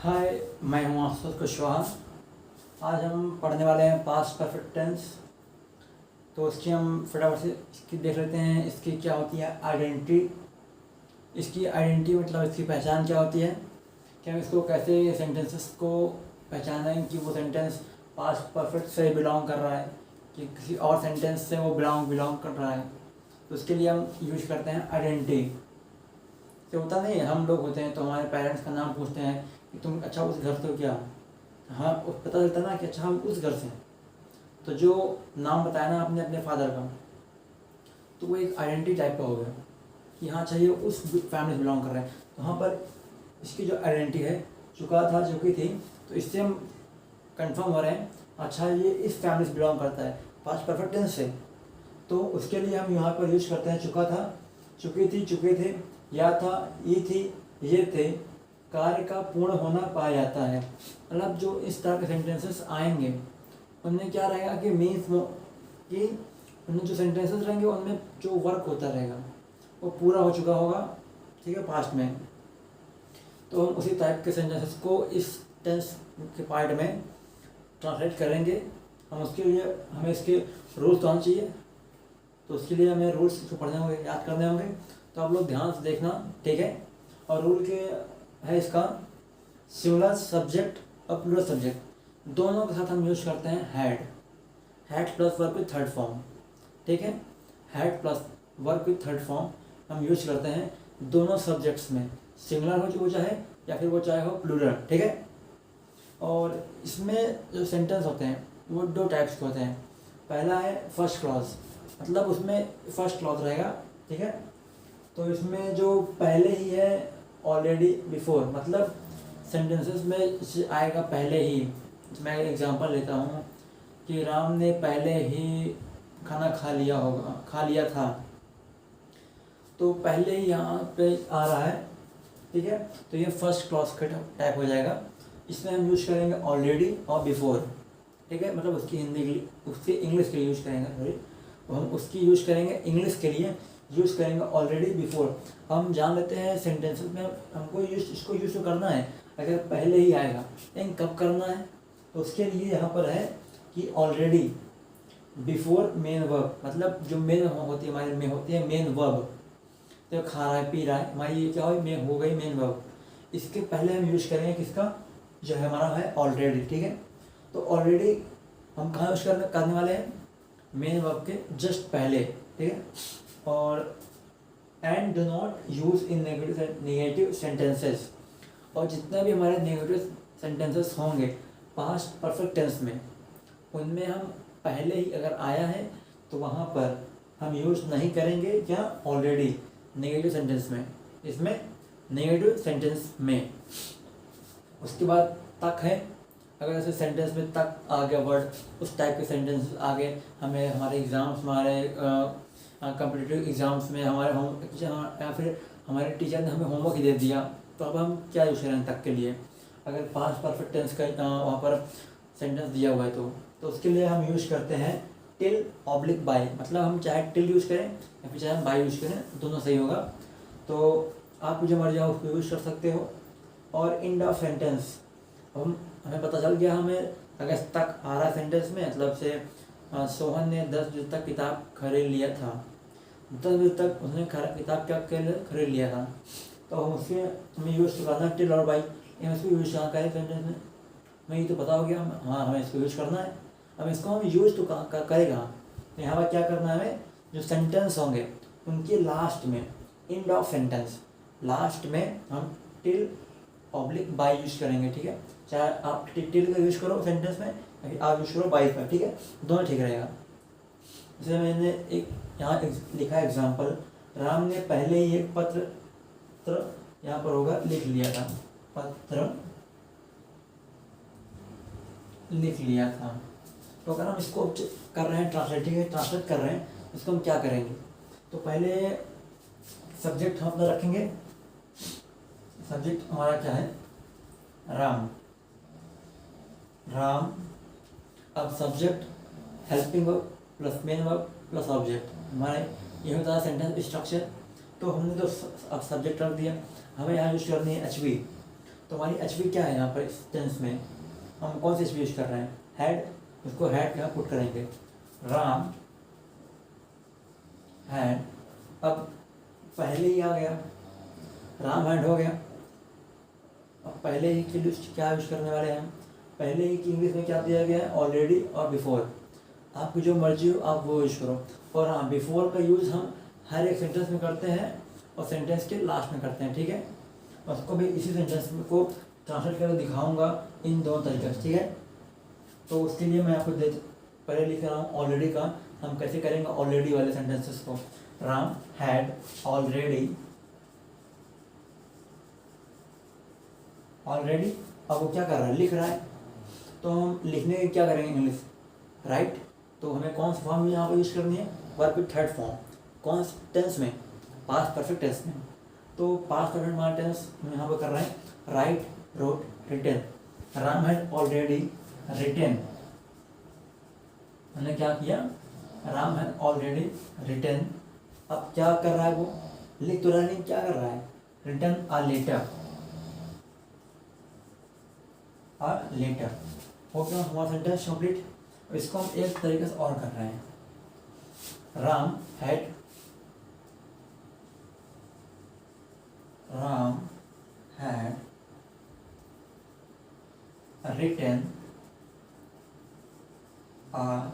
हाय, मैं हूँ आशुतोष कुशवाहा। आज हम पढ़ने वाले हैं पास्ट परफेक्ट टेंस। तो इसकी हम फटाफट से इसकी देख लेते हैं। इसकी क्या होती है आइडेंटिटी। इसकी आइडेंटिटी मतलब इसकी पहचान क्या होती है, कि हम इसको कैसे सेंटेंसेस को पहचानें कि वो सेंटेंस पास्ट परफेक्ट से बिलोंग कर रहा है कि किसी और सेंटेंस से वो बिलोंग कर रहा है। तो उसके लिए हम यूज करते हैं आइडेंटिटी। तो होता नहीं है, हम लोग होते हैं तो हमारे पेरेंट्स का नाम पूछते हैं कि तुम अच्छा उस घर से हो क्या। हाँ, पता चलता ना कि अच्छा हम उस घर से हैं। तो जो नाम बताया ना आपने अपने फादर का, तो वो एक आइडेंटिटी टाइप का हो गया कि हाँ चाहिए उस फैमिली से बिलोंग कर रहे हैं। तो वहाँ पर इसकी जो आइडेंटिटी है, चुकी थी, तो इससे हम कंफर्म हो रहे हैं अच्छा ये इस फैमिली से बिलोंग करता है पास्ट परफेक्ट टेंस से। तो उसके लिए हम यहाँ पर यूज करते हैं चुका था, चुकी थी, चुके थे, या था, ये थी, ये थे। कार्य का पूर्ण होना पाया जाता है। मतलब जो इस तरह के सेंटेंसेस आएंगे उनमें क्या रहेगा कि मीन्स कि उनमें जो सेंटेंसेस रहेंगे उनमें जो वर्क होता रहेगा वो पूरा हो चुका होगा, ठीक है, पास्ट में। तो हम उसी टाइप के सेंटेंसेस को इस टेंस के पार्ट में ट्रांसलेट करेंगे। हम उसके लिए हमें इसके रूल्स तो आना चाहिए, तो उसके लिए हमें रूल्स को पढ़ने होंगे, याद करने होंगे। तो आप लोग ध्यान से देखना, ठीक है। और रूल के है इसका सिंगुलर सब्जेक्ट और प्लूरल सब्जेक्ट दोनों के साथ हम यूज करते हैं had plus verb with third form, ठीक है। Had plus verb with third form हम यूज करते हैं दोनों सब्जेक्ट्स में, सिंगुलर हो चाहे या फिर वो चाहे हो प्लूरल, ठीक है। और इसमें जो सेंटेंस होते हैं वो दो टाइप्स के होते हैं। पहला है फर्स्ट क्लॉज, मतलब उसमें फर्स्ट क्लॉज रहेगा, ठीक है। तो इसमें जो पहले ही है ऑलरेडी, बिफोर, मतलब सेंटेंसेस में आएगा पहले ही। मैं एग्जांपल लेता हूँ कि राम ने पहले ही खाना खा लिया था। तो पहले ही यहाँ पे आ रहा है, ठीक है। तो ये फर्स्ट क्लॉज का टाइप हो जाएगा। इसमें हम यूज करेंगे ऑलरेडी और बिफोर, ठीक है। मतलब उसकी उसके इंग्लिश के लिए यूज करेंगे, सॉरी, हम उसकी यूज करेंगे इंग्लिश के लिए यूज करेंगे ऑलरेडी, बिफोर। हम जान लेते हैं सेंटेंसेस में हमको इसको यूज तो करना है अगर पहले ही आएगा, लेकिन कब करना है। तो उसके लिए यहाँ पर है कि ऑलरेडी बिफोर मेन वर्ब, मतलब जो मेन होती है हमारे में होती है मेन वर्ब। तो खा रहा है, पी रहा है, हमारी ये क्या हो गई मेन वर्ब। इसके पहले हम यूज करेंगे किसका, जो है हमारा है ऑलरेडी, ठीक है। तो ऑलरेडी हम कहाँ यूज करने वाले हैं, मेन वर्ब के जस्ट पहले, ठीक है। और and do not use in negative sentences, और जितने भी हमारे नेगेटिव सेंटेंसेस होंगे पास्ट परफेक्ट टेंस में, उनमें हम पहले ही अगर आया है तो वहाँ पर हम यूज नहीं करेंगे क्या, ऑलरेडी, नेगेटिव सेंटेंस में, इसमें नेगेटिव सेंटेंस में। उसके बाद तक है, अगर ऐसे सेंटेंस में तक आ गया वर्ड, उस टाइप के सेंटेंस आ गए, हमें हमारे एग्ज़ाम्स, हमारे कॉम्पिटिटिव एग्ज़ाम्स में हमारे या फिर हमारे टीचर ने हमें होमवर्क ही दे दिया, तो अब हम क्या यूज़ करें तक के लिए, अगर पास्ट परफेक्ट टेंस का वहाँ पर सेंटेंस दिया हुआ है तो उसके लिए हम यूज़ करते हैं टिल ऑब्लिक बाय, मतलब हम चाहे टिल यूज़ करें या फिर चाहे हम बाय यूज़ करें, दोनों सही होगा। तो आप जो मर्जी हो उसको यूज़ कर सकते हो। और एंड ऑफ सेंटेंस, हमें पता चल गया हमें अगर तक आ रहा सेंटेंस में, मतलब से सोहन ने 10 बजे तक किताब खरीद लिया था, 10 बजे तक उसने किताब क्या खरीद लिया था। तो हम उसके हमें यूज़ तो करना टिल और बाई, इसको यूज़ कहाँ करें सेंटेंस में, हमें ये तो पता हो गया, हाँ हमें इसको यूज़ करना है। अब इसको हम यूज़ तो करेगा, तो यहाँ पर क्या करना है, हमें जो सेंटेंस होंगे उनके लास्ट में, एंड ऑफ सेंटेंस लास्ट में हम टिल ऑब्लिक बाई यूज करेंगे, ठीक है। चाहे आप टिल का यूज करो सेंटेंस में या फिर आप यूज करो बाई का, ठीक है, दोनों ठीक रहेगा। जैसे मैंने एक यहाँ लिखा है एग्जाम्पल, राम ने पहले ही एक पत्र यहाँ पर होगा लिख लिया था, पत्र लिख लिया था। तो अगर हम इसको कर रहे हैं ट्रांसलेट कर रहे हैं, इसको हम क्या करेंगे, तो पहले सब्जेक्ट हम अपना रखेंगे। सब्जेक्ट हमारा क्या है, राम, अब subject helping verb plus main verb plus object, हमारे ये होता है सेंटेंस स्ट्रक्चर। तो हमने तो अब सब्जेक्ट रख दिया, हमें यहाँ यूज करनी है एच वी। तो हमारी एच क्या है यहाँ पर इस टेंस में, हम कौन सी एच यूज कर रहे हैं, हैड, उसको हैड यहाँ पुट करेंगे, राम हैड, अब पहले ही आ गया, राम हैड हो गया, अब पहले ही के लिए क्या यूज करने वाले हैं, पहले ही की इंग्लिश में क्या दिया गया है, ऑलरेडी और बिफोर, आपकी जो मर्जी हो आप वो यूज करो। और हाँ, बिफोर का यूज़ हम हर एक सेंटेंस में करते हैं और सेंटेंस के लास्ट में करते हैं, ठीक है। उसको भी इसी सेंटेंस को ट्रांसलेट करके दिखाऊंगा इन दोनों तरीके से, ठीक है। तो उसके लिए मैं आपको पहले लिख रहा हूँ ऑलरेडी का, हम कैसे करेंगे ऑलरेडी वाले सेंटेंसेस को, राम हैड ऑलरेडी, ऑलरेडी, अब वो क्या कर रहा है, लिख रहा है, तो हम लिखने के क्या करेंगे इंग्लिश, राइट, तो हमें कौन सी फॉर्म यहाँ पर यूज करनी है, वर्ब विद थर्ड फॉर्म, कौन से टेंस में, पास्ट परफेक्ट टेंस में। तो पास्ट परफेक्ट हमारा टेंस हम यहाँ पर कर रहे हैं, write, wrote, written, Ram had already written, हमने क्या किया, राम हैड ऑलरेडी रिटन, अब क्या कर रहा है वो, लिख तो रहा नहीं, क्या कर रहा है, रिटन अ लेटर, लेटर, हो गया हमारा सेंटेंस कंप्लीट। इसको हम एक तरीके से और कर रहे हैं, Ram had written a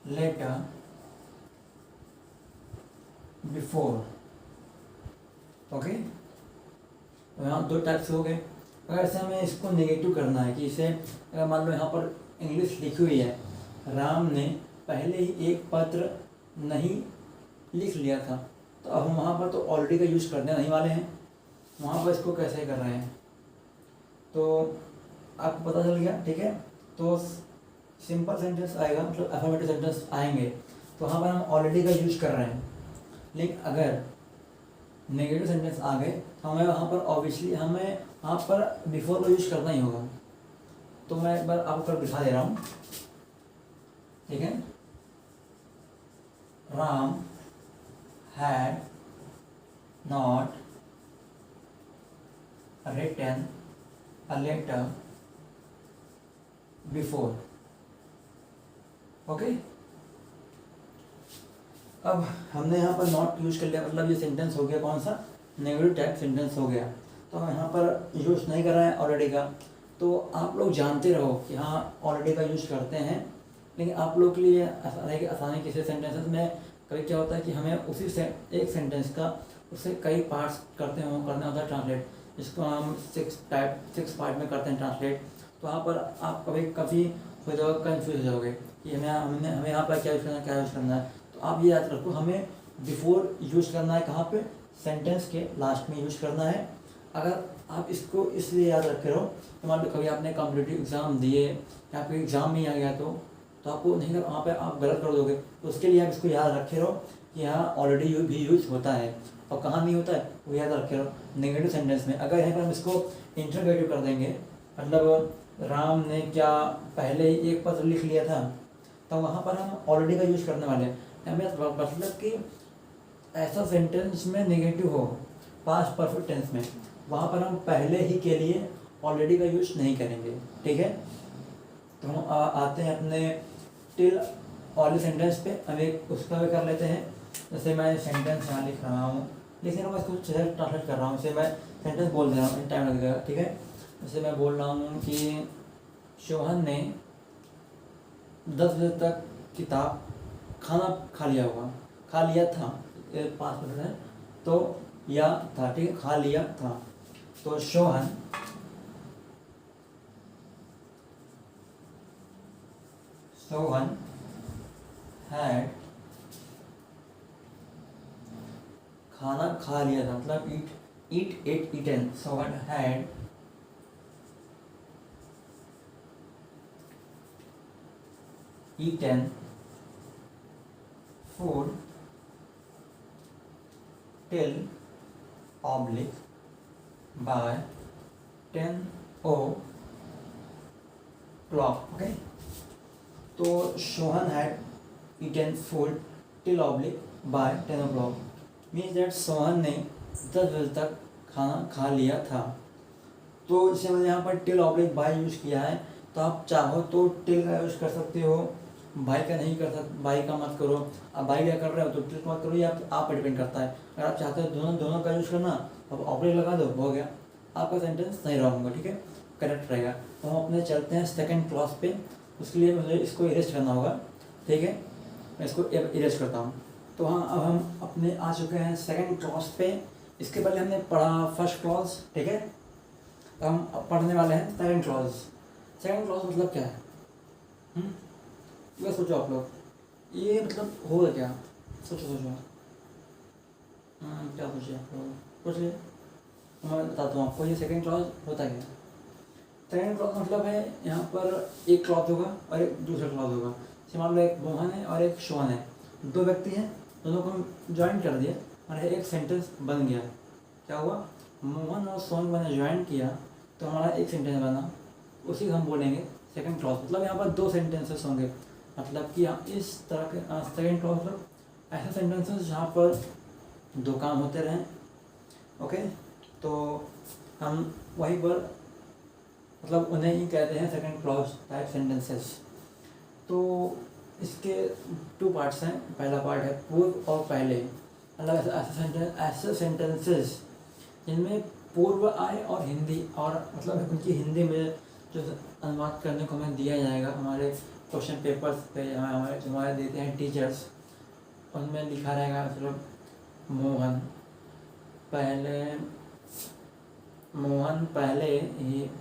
letter before, okay. तो यहाँ दो टाइप्स हो गए। अगर ऐसे हमें इसको नेगेटिव करना है कि इसे, अगर मान लो यहाँ पर इंग्लिश लिखी हुई है, राम ने पहले ही एक पत्र नहीं लिख लिया था, तो अब हम वहाँ पर तो ऑलरेडी का यूज़ करने नहीं वाले हैं, वहाँ पर इसको कैसे कर रहे हैं, तो आपको पता चल गया, ठीक है। तो सिंपल सेंटेंस आएगा, मतलब अफर्मेटिव सेंटेंस आएंगे, तो वहाँ पर हम ऑलरेडी का यूज कर रहे हैं। लेकिन अगर नेगेटिव सेंटेंस आ गए तो हमें वहाँ पर ऑब्वियसली हमें वहाँ पर बिफोर का यूज करना ही होगा। तो मैं एक बार आपको दिखा दे रहा हूँ, ठीक है। Ram had not written a letter before, okay. अब हमने यहाँ पर नॉट यूज कर लिया, मतलब ये सेंटेंस हो गया कौन सा, नेगेटिव टाइप सेंटेंस हो गया। तो हम यहाँ पर यूज नहीं कर रहे हैं ऑलरेडी का। तो आप लोग जानते रहो कि हाँ ऑलरेडी का यूज करते हैं, लेकिन आप लोग के लिए आसानी किसी सेंटेंसेस में कभी क्या होता है कि हमें उसी से एक सेंटेंस का उससे कई पार्ट्स करना होता है ट्रांसलेट, जिसको हम 6 पार्ट में करते हैं ट्रांसलेट। तो वहाँ पर आप कभी हो जाओगे, कन्फ्यूज हो जाओगे कि हमें यहाँ पर क्या यूज़ करना है, क्या यूज़ करना है। तो आप ये याद रखो, हमें बिफोर यूज़ करना है, कहाँ पे, सेंटेंस के लास्ट में यूज़ करना है। अगर आप इसको इसलिए याद रखे रहो तो मान लो कभी आपने कॉम्पिटिटिव एग्ज़ाम दिए या आपके एग्ज़ाम नहीं आ गया तो आपको नहीं कर, वहाँ पे आप गलत कर दोगे। तो उसके लिए आप इसको याद रखे रहो कि यहाँ ऑलरेडी भी यूज होता है, और कहाँ नहीं होता है वो याद रखे रहो। नेगेटिव सेंटेंस में अगर यहाँ पर हम इसको इंटरगेटिव कर देंगे, मतलब राम ने क्या पहले ही एक पत्र लिख लिया था, तो वहाँ पर हम ऑलरेडी का यूज़ करने वाले हैं। हमें मतलब कि ऐसा सेंटेंस में नेगेटिव हो पास्ट परफेक्ट टेंस में, वहाँ पर हम पहले ही के लिए ऑलरेडी का यूज़ नहीं करेंगे, ठीक है। तो हम आते हैं अपने टिल वाले सेंटेंस पे, हम एक उसका भी कर लेते हैं। जैसे मैं सेंटेंस यहाँ लिख रहा हूँ, लेकिन मैं इसको ट्रांसलेट कर रहा हूँ, जैसे मैं सेंटेंस बोल दे रहा हूँ, टाइम लग जाएगा, ठीक है। जैसे मैं बोल रहा हूँ कि शोहन ने 10 बजे तक किताब खाना खा लिया था, 5 मिनट है तो या था, ठीक है, खा लिया था। तो शोहन हैड खाना खा लिया था, मतलब eaten. Shohan had eaten food till by 10 o'clock, okay। तो Shohan had eaten food till by 10 o'clock means that Sohan ने 10 बजे तक खाना खा लिया था। तो जैसे मैंने यहाँ पर टिल ऑब्लिक बाई यूज़ किया है, तो आप चाहो तो टिल का यूज़ कर सकते हो, बाई का नहीं कर सकते, बाई का मत करो। अब बाई का कर रहे हो तो टिल का मत करो, या आप पर डिपेंड करता है। अगर आप चाहते हो दोनों दोनों का यूज़ करना, अब ऑब्लिक लगा दो, हो गया, आपका सेंटेंस नहीं रॉन्ग होगा, ठीक है, करेक्ट रहेगा। तो हम अपने चलते हैं सेकेंड क्लॉज पे। उसके लिए मुझे इसको इरेज करना होगा, ठीक है, मैं इसको इरेज करता हूँ। तो हाँ, अब हम अपने आ चुके हैं सेकेंड क्लॉज पे। इसके पहले हमने पढ़ा फर्स्ट क्लॉज, ठीक है, अब हम अब पढ़ने वाले हैं सेकेंड क्लॉज। सेकेंड क्लॉज मतलब क्या है? ये सोचो आप लोग, ये मतलब होगा क्या? सोचो सोचो, क्या सोचिए आप लोग, सोच लिए, मैं बताता हूँ आपको ये सेकेंड क्लॉज होता क्या है। सेकेंड क्लॉज मतलब है यहाँ पर एक क्लॉज होगा और एक दूसरा क्लॉज होगा। जैसे मान लो एक मोहन है और एक शोहन है, दो व्यक्ति हैं, दोनों को हम ज्वाइन कर दिया और एक सेंटेंस बन गया। क्या हुआ? मोहन और सोहन मैंने ज्वाइन किया तो हमारा एक सेंटेंस बना, उसी को हम बोलेंगे सेकंड क्लॉज। मतलब यहाँ पर दो सेंटेंसेस होंगे, मतलब कि इस तरह के सेकंड क्लॉज मतलब ऐसे सेंटेंसेस जहाँ पर दो काम होते रहें। ओके, तो हम वहीं पर मतलब उन्हें ही कहते हैं सेकंड क्लॉज टाइप सेंटेंसेस। तो इसके टू पार्ट्स हैं। पहला पार्ट है पूर्व और पहले, मतलब ऐसे सेंटेंसेस जिनमें पूर्व आए और हिंदी, और मतलब उनकी हिंदी में जो अनुवाद करने को हमें दिया जाएगा हमारे क्वेश्चन पेपर्स पे, हमारे जो हमारे देते हैं टीचर्स, उनमें लिखा रहेगा मतलब मोहन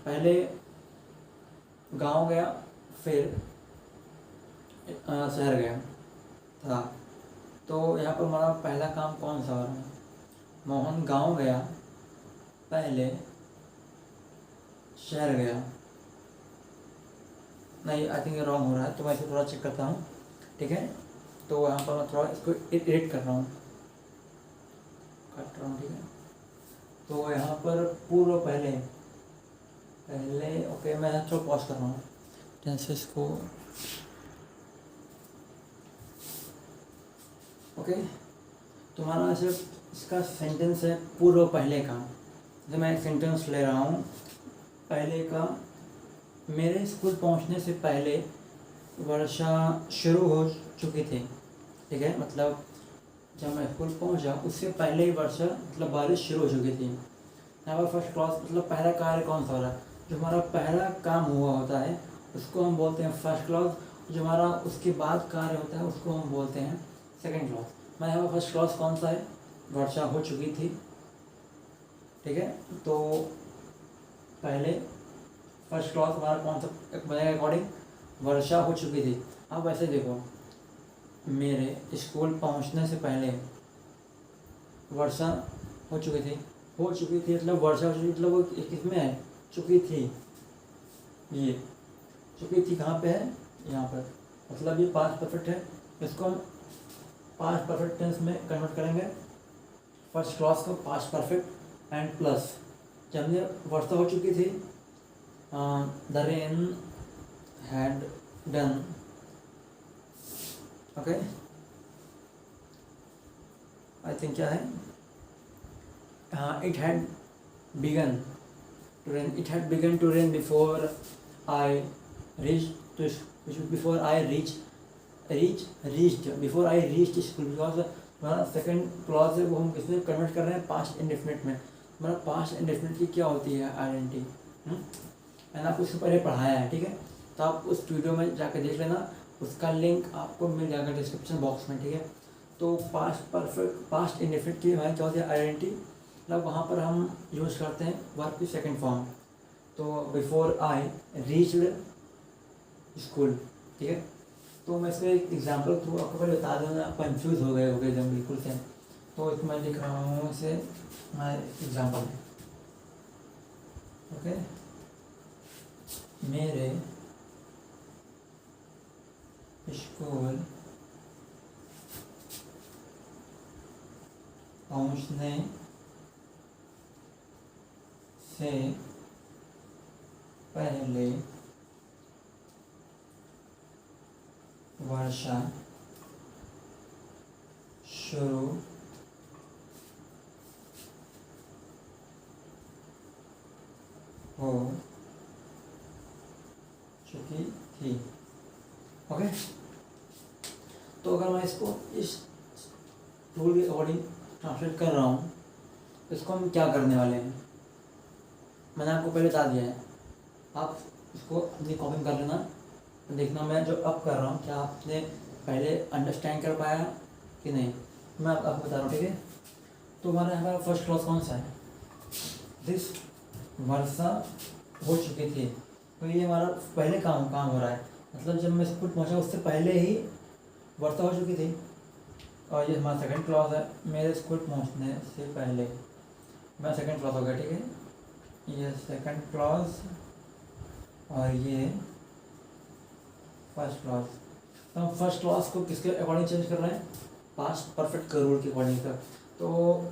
पहले गांव गया, फिर शहर गया था। तो यहाँ पर हमारा पहला काम कौन सा हो रहा है? मोहन गांव गया, पहले शहर गया। नहीं, आई थिंक ये रॉन्ग हो रहा है, तो मैं इसे थोड़ा चेक करता हूँ, ठीक है। तो यहाँ पर मैं थोड़ा इसको एडिट कर रहा हूँ, ठीक है। तो यहाँ पर पूर्व पहले ओके, मैं थोड़ा पॉज कर रहा हूँ टेंसेस को। ओके, तुम्हारा सिर्फ इसका सेंटेंस है पूर्व पहले का। जैसे मैं एक सेंटेंस ले रहा हूँ पहले का, मेरे स्कूल पहुँचने से पहले वर्षा शुरू हो चुकी थी, ठीक है। मतलब जब मैं स्कूल पहुँचा उससे पहले ही वर्षा मतलब बारिश शुरू हो चुकी थी। यहाँ पर फर्स्ट क्लॉज मतलब पहला कार्य कौन सा हो रहा है? जो हमारा पहला काम हुआ होता है उसको हम बोलते हैं फर्स्ट क्लॉज, जो हमारा उसके बाद कार्य होता है उसको हम बोलते हैं सेकेंड क्लॉज। मैं यहाँ पर फर्स्ट क्लॉज कौन सा है? वर्षा हो चुकी थी, ठीक है। तो पहले फर्स्ट क्लॉज हमारा कौन सा बनेगा अकॉर्डिंग? वर्षा हो चुकी थी। अब वैसे देखो, मेरे स्कूल पहुंचने से पहले वर्षा हो चुकी थी मतलब वर्षा हो चुकी, मतलब वो किस में है? चुकी थी। ये चुकी थी कहाँ पे है? यहाँ पर, मतलब ये पास्ट परफेक्ट है। इसको हम पास्ट परफेक्ट टेंस में कन्वर्ट करेंगे, फर्स्ट क्लॉज को पास्ट परफेक्ट एंड प्लस। जब हमने वर्षा हो चुकी थी, the rain had done, okay, I think क्या है, it had began to rain, before I reached school. Because हमारा सेकेंड क्लॉज है वो हम किसमें कन्वर्ट कर रहे हैं? पास्ट इंडेफिनिट में। हमारा पास्ट इंडेफिनिट की क्या होती है? आइडेंटिटी। मैंने आपको इससे पहले पढ़ाया है, ठीक है, तो आप उस वीडियो में जाकर देख लेना, उसका लिंक आपको मिल जाएगा डिस्क्रिप्शन बॉक्स में, ठीक है। तो पास्ट इंडेफिनिट की हमारी क्या होती है? आइडेंटिटी। मतलब वहाँ पर हम यूज़ करते हैं वर्ब की सेकंड फॉर्म। तो बिफोर आई रीच्ड स्कूल, ठीक है। तो मैं इसमें एक एग्जाम्पल थ्रू आपको पहले बता दूँ, आप कन्फ्यूज़ हो गए एकदम बिल्कुल से। तो इसमें मैं लिख रहा हूँ इसे एग्जाम्पल में, ओके। मेरे स्कूल पहुँचने से पहले वर्षा शुरू हो चुकी थी। ओके, तो अगर मैं इसको इस रूल के अकॉर्डिंग ट्रांसलेट कर रहा हूँ, इसको हम क्या करने वाले हैं, मैंने आपको पहले बता दिया है। आप इसको अपनी कॉपी कर लेना, देखना मैं जो अब कर रहा हूँ क्या आपने पहले अंडरस्टैंड कर पाया कि नहीं। मैं आपको बता रहा हूँ, ठीक है। तो हमारा फर्स्ट क्लॉज कौन सा है, दिस वर्षा हो चुकी थी। तो ये हमारा पहले काम हो रहा है, मतलब जब मैं स्कूल पहुँचा उससे पहले ही वर्षा हो चुकी थी। और ये हमारा सेकंड क्लॉज है, मेरे स्कूल पहुँचने से पहले। मैं सेकंड क्लॉज हो गया, ठीक है। ये सेकंड क्लॉज और ये फर्स्ट क्लॉज। तो हम फर्स्ट क्लॉज को किसके अकॉर्डिंग चेंज कर रहे हैं, पास्ट परफेक्ट के रूल के अकॉर्डिंग का। तो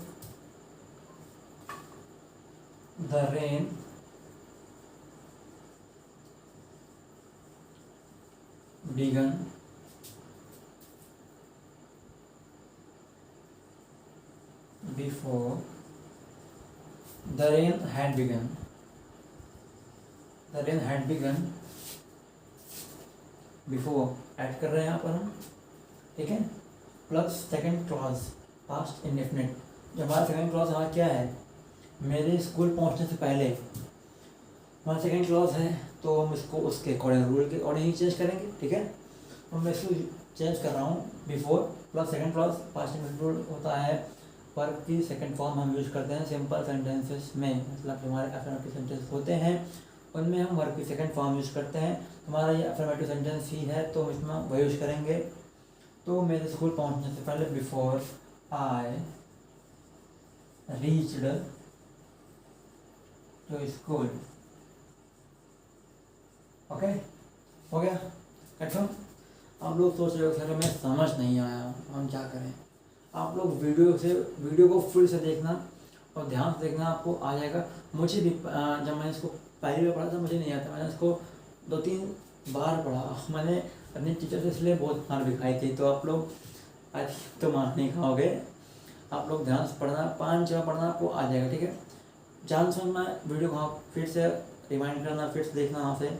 the rain began before the rain had begun before add कर रहे हैं यहाँ पर हम, ठीक है। Plus second clause past indefinite. जो हमारा सेकंड क्लॉज हमारा क्या है, मेरे स्कूल पहुँचने से पहले हमारा सेकंड क्लॉज है, तो हम इसको उसके अकॉर्डिंग रूल के अकॉर्डिंग ही चेंज करेंगे, ठीक है। तो मैं इसको चेंज कर रहा हूँ, before plus second clause past indefinite rule होता है। वर्ब की सेकंड फॉर्म हम यूज करते हैं सिंपल सेंटेंसेस में, मतलब हमारे अफर्मेटिव सेंटेंस होते हैं उनमें हम वर्ब की सेकंड फॉर्म यूज करते हैं। हमारा ये अफर्मेटिव सेंटेंस ही है तो इसमें वही यूज करेंगे। तो मेरे स्कूल पहुंचने से पहले, before I reached to school. Okay, हो गया कंफर्म। आप लोग सोच रहे हो सर हमें समझ नहीं आया, हम क्या करें। आप लोग वीडियो को फुल से देखना और ध्यान से देखना, आपको आ जाएगा। मुझे भी जब मैंने इसको पहली बार पढ़ा था मुझे नहीं आता, मैंने इसको 2-3 बार पढ़ा। मैंने अपने टीचर से इसलिए बहुत मार भी खाई थी। तो आप लोग आज तो मार नहीं खाओगे, आप लोग ध्यान से पढ़ना, 5 बार पढ़ना, आपको आ जाएगा, ठीक है। जान समझना वीडियो को आप फिर से रिमाइंड करना, फिर से देखना, वहाँ से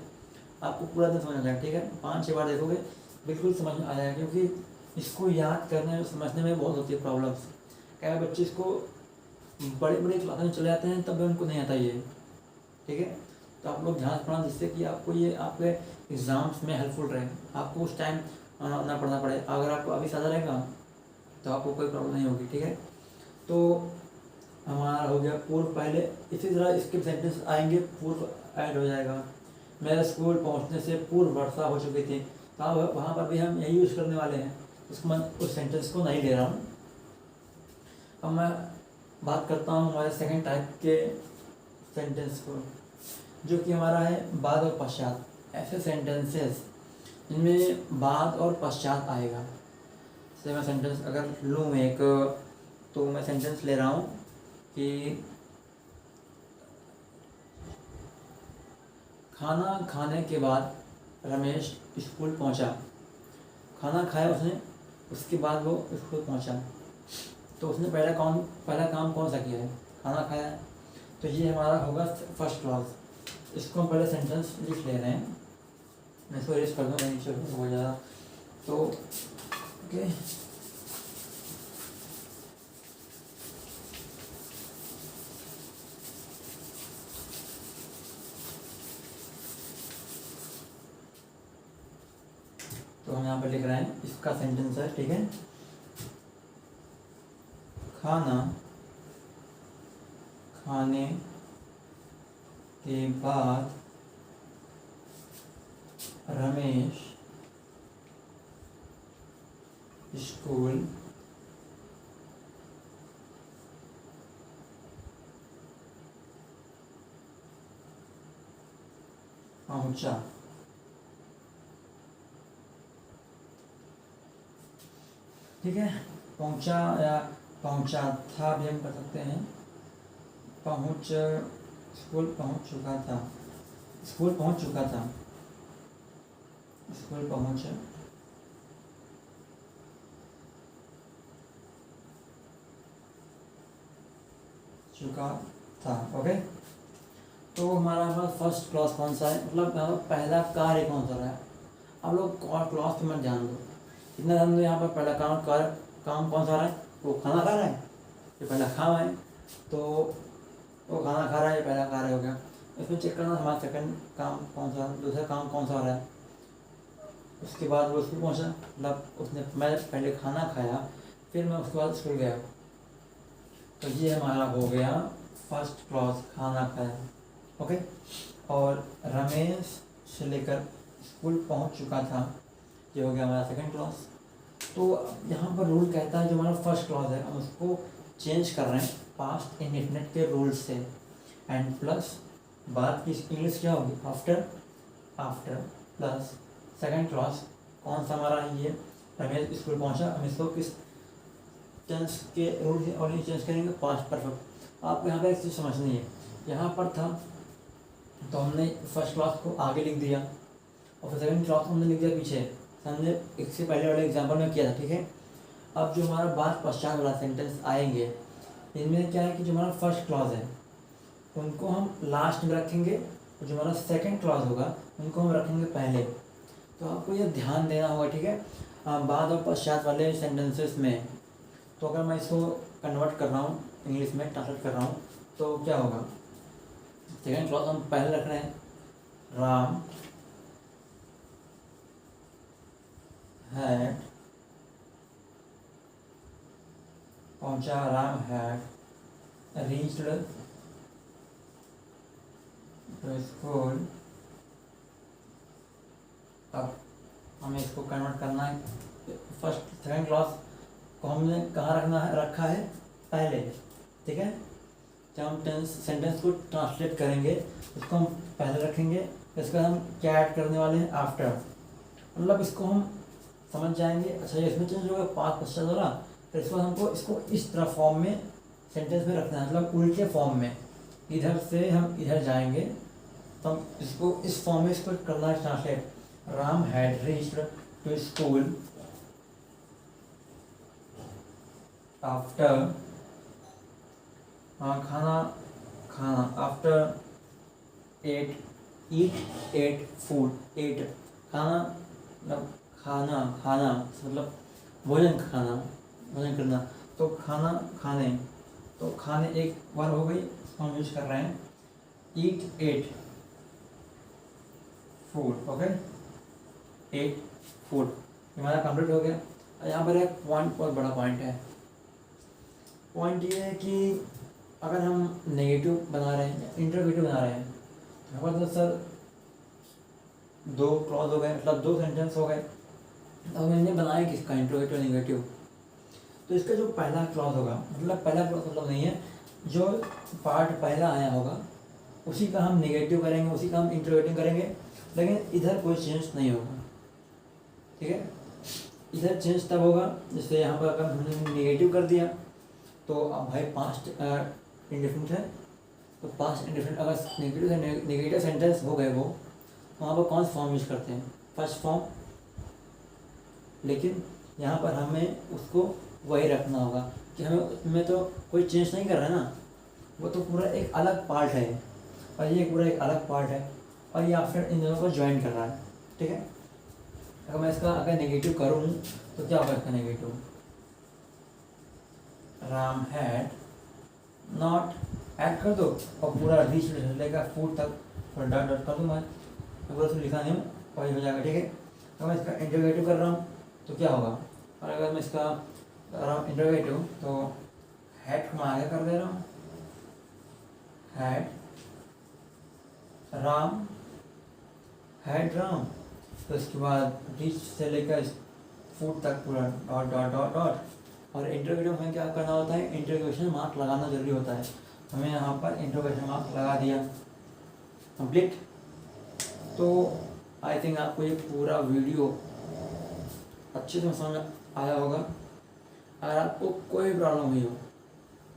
आपको पूरा दिन समझ आ जाएगा, ठीक है। 5-6 बार देखोगे बिल्कुल समझ में आ जाएगा, क्योंकि इसको याद करने में समझने में बहुत होती है प्रॉब्लम्स। क्या बच्चे इसको बड़े क्लास में चले जाते हैं तब भी उनको नहीं आता ये, ठीक है। तो आप लोग ध्यान पढ़ना, जिससे कि आपको ये आपके एग्ज़ाम्स में हेल्पफुल रहे, आपको उस टाइम ना पढ़ना पड़े। अगर आपको अभी ज़्यादा रहेगा तो आपको कोई प्रॉब्लम नहीं होगी, ठीक है। तो हमारा हो गया पूर्व पहले, इसी तरह इसके सेंटेंस आएंगे, पूर्व ऐड हो जाएगा। मेरे स्कूल पहुंचने से पूर्व वर्षा हो चुकी थी, तो वहाँ पर भी हम यही यूज़ करने वाले हैं। उसको मैं उस सेंटेंस को नहीं ले रहा हूँ। अब मैं बात करता हूँ हमारे सेकंड टाइप के सेंटेंस को, जो कि हमारा है बाद और पश्चात। ऐसे सेंटेंसेस जिनमें बाद और पश्चात आएगा। जैसे मैं सेंटेंस अगर लूँ एक, तो मैं सेंटेंस ले रहा हूँ कि खाना खाने के बाद रमेश स्कूल पहुँचा। खाना खाया उसने, उसके बाद वो स्कूल पहुँचा। तो उसने पहला काम कौन सा किया है, खाना खाया है। तो ये हमारा होगा फर्स्ट क्लॉज। इसको हम पहले सेंटेंस लिख ले रहे हैं, मैं इसको इरेज कर दूँ नहीं नीचे बहुत ज़्यादा। तो ओके, तो हम यहाँ पर लिख रहे हैं, इसका सेंटेंस है, ठीक है। खाना खाने के बाद रमेश स्कूल पहुंचा। ठीक है, पहुंचा या पहुंचा था भी हम कर सकते हैं। स्कूल पहुंच चुका था, स्कूल पहुंच चुका था, स्कूल पहुंच चुका था। ओके, तो हमारा पास फर्स्ट क्लॉज कौन सा है, मतलब यहाँ पर पहला कार्य कौन सा रहा है। आप लोग क्लॉज पे मत ध्यान दो, इतना ध्यान दो यहाँ पर पहला काम कौन सा रहा है, वो खाना खा रहा है, ये पहला खाना है, तो वो खाना खा रहा है, ये पहला कार्य हो गया। इसमें चेक करना हमारा सेकंड काम कौन सा, दूसरा काम कौन सा हो रहा है। उसके बाद वो स्कूल पहुँचा, मतलब मैं पहले खाना खाया, फिर मैं उसके बाद स्कूल गया, तो ये हमारा हो गया फर्स्ट क्लॉज, खाना खाया। ओके, और रमेश से लेकर स्कूल पहुंच चुका था, ये हो गया हमारा सेकंड क्लॉज। तो यहाँ पर रूल कहता है जो हमारा फर्स्ट क्लॉज है हम उसको चेंज कर रहे हैं पास्ट इंडेफिनिट के रूल से, एंड प्लस बाद की इंग्लिश क्या होगी, आफ्टर प्लस सेकंड क्लॉज कौन सा हमारा ये रमेश स्कूल पहुंचा, हम इसको किस टेंस के रूल से और चेंज करेंगे, पास्ट परफेक्ट। आपको यहाँ पर एक चीज़ समझनी है, यहाँ पर था तो हमने फर्स्ट क्लॉज को आगे लिख दिया और फिर सेकंड क्लॉज को हमने लिख दिया पीछे, हमने इससे पहले वाले एग्जाम्पल में किया था, ठीक है। अब जो हमारा बाद पश्चात वाला सेंटेंस आएंगे, इनमें क्या है कि जो हमारा फर्स्ट क्लॉज है उनको हम लास्ट में रखेंगे और जो हमारा सेकंड क्लॉज होगा उनको हम रखेंगे पहले। तो आपको ये ध्यान देना होगा, ठीक है, बाद और पश्चात वाले सेंटेंसेस में। तो अगर मैं इसको कन्वर्ट कर रहा हूँ इंग्लिश में, ट्रांसलेट कर रहा हूँ, तो क्या होगा, सेकंड क्लॉज हम पहले रख रहे हैं, राम हैड पहुंचा, Ram had reached to school. अब हमें इसको कन्वर्ट करना है, फर्स्ट सेकंड क्लॉज को हमने कहाँ रखा है पहले, ठीक है। जब हम सेंटेंस को ट्रांसलेट करेंगे उसको हम पहले रखेंगे, इसका हम क्या ऐड करने वाले हैं, आफ्टर, मतलब इसको हम समझ जाएंगे। अच्छा ये इसमें चेंज होगा पास्ट पश्चात वाला, तो इसको हमको इसको इस तरह फॉर्म में सेंटेंस में रखना है, मतलब उल्टे फॉर्म में, इधर से हम इधर जाएंगे तो हम इसको इस फॉर्म में इसको करना है translate, Ram had reached to school after, खाना आफ्टर एट फूड, एट खाना मतलब खाना मतलब भोजन करना, तो खाने, तो खाने एक बार हो गई, हम यूज कर रहे हैं ate food, okay, ate food हमारा कंप्लीट हो गया। यहाँ पर एक पॉइंट, बहुत बड़ा पॉइंट है, पॉइंट ये है कि अगर हम नेगेटिव बना रहे हैं, इंटरोगेटिव बना रहे हैं, यहाँ पर तो सर दो क्लॉज हो गए, मतलब दो सेंटेंस हो गए, तो हमने बनाया किसका, इंटरोगेटिव नेगेटिव। तो इसका जो पहला क्लॉज होगा, मतलब पहला क्लॉज मतलब नहीं है, जो पार्ट पहला आया होगा उसी का हम नेगेटिव करेंगे, उसी का हम इंटरोगेटिव करेंगे, लेकिन इधर कोई चेंज नहीं होगा, ठीक है। इधर चेंज तब होगा जैसे यहाँ पर अगर हमने नेगेटिव कर दिया, तो अब भाई पास्ट इंडेफिनिट है, तो पास्ट इंडेफिनिट अगर नेगेटिव सेंटेंस हो गए वो, वहाँ पर कौन सा फॉर्म यूज करते हैं, फर्स्ट फॉर्म, लेकिन यहाँ पर हमें उसको वही रखना होगा कि हमें उसमें तो कोई चेंज नहीं कर रहा है ना, वो तो पूरा एक अलग पार्ट है और ये पूरा एक अलग पार्ट है, और ये आफ्टर इन दोनों को ज्वाइन कर रहा है, ठीक है। अगर मैं इसका अगर नेगेटिव करूँ तो क्या होगा इसका negative, Ram had not, add कर दो और पूरा रीच लेगा फूड तक, और डॉट डॉट कर दूँ मैं, पूरा तो लिखा नहीं हूँ, वही हो जाएगा, ठीक है। अगर मैं इसका इंटरोगेटिव कर रहा हूँ तो क्या होगा, और अगर मैं इसका कर रहा हूँ इंटरोगेटिव तो हैड को मैं आगे कर दे रहा हूँ, हैड राम, हैड राम, तो इसके बाद रीच से लेकर फूड तक पूरा डॉट डॉट डॉट डॉट, और इंटरोगेटिव में क्या करना होता है, इंटरोगेशन मार्क लगाना जरूरी होता है, हमें यहाँ पर इंटरोगेशन मार्क लगा दिया, कंप्लीट। तो आई थिंक आपको ये पूरा वीडियो अच्छे से समझ आया होगा। अगर आपको कोई प्रॉब्लम हुई हो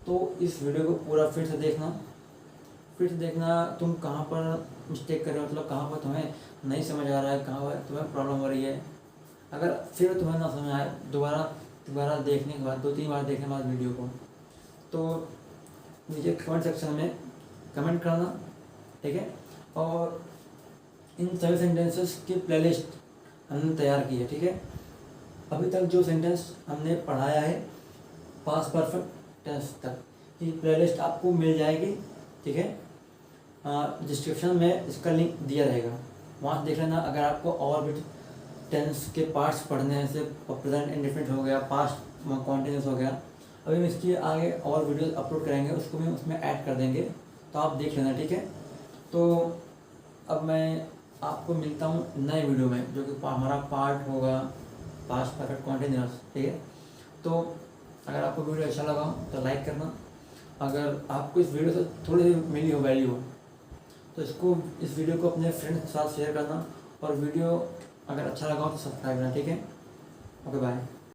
तो इस वीडियो को पूरा फिर से देखना, तुम कहाँ पर मिस्टेक कर रहे हो, मतलब कहाँ पर तुम्हें नहीं समझ आ रहा है, कहाँ पर तुम्हें प्रॉब्लम हो रही है। अगर फिर तुम्हें ना समझ आए, दोबारा देखने के बाद 2-3 बार देखने के बाद वीडियो को, तो नीचे कमेंट सेक्शन में कमेंट करना ठीक है। और इन सभी सेंटेंसेस की प्लेलिस्ट हमने तैयार की है, ठीक है। अभी तक जो सेंटेंस हमने पढ़ाया है पास्ट परफेक्ट टेंस तक, ये प्लेलिस्ट आपको मिल जाएगी, ठीक है। डिस्क्रिप्शन में इसका लिंक दिया रहेगा, वहाँ देख लेना। अगर आपको और भी टेंस के पार्ट्स पढ़ने हैं, जैसे प्रेजेंट इंडेफिनिट हो गया, पास्ट कॉन्टिन्यूस हो गया, अभी हम इसकी आगे और वीडियोस अपलोड करेंगे, उसको भी उसमें ऐड कर देंगे, तो आप देख लेना, ठीक है। तो अब मैं आपको मिलता हूँ नए वीडियो में, जो कि हमारा पार्ट होगा पास्ट परफेक्ट कॉन्टिन्यूस, ठीक है। तो अगर आपको वीडियो अच्छा लगा हो तो लाइक करना। अगर आपको इस वीडियो से थोड़ी सी मिली हो वैल्यू, तो इस वीडियो को अपने फ्रेंड्स के साथ शेयर करना, और वीडियो अगर अच्छा लगा हो तो सब्सक्राइब करना, ठीक है। Okay bye.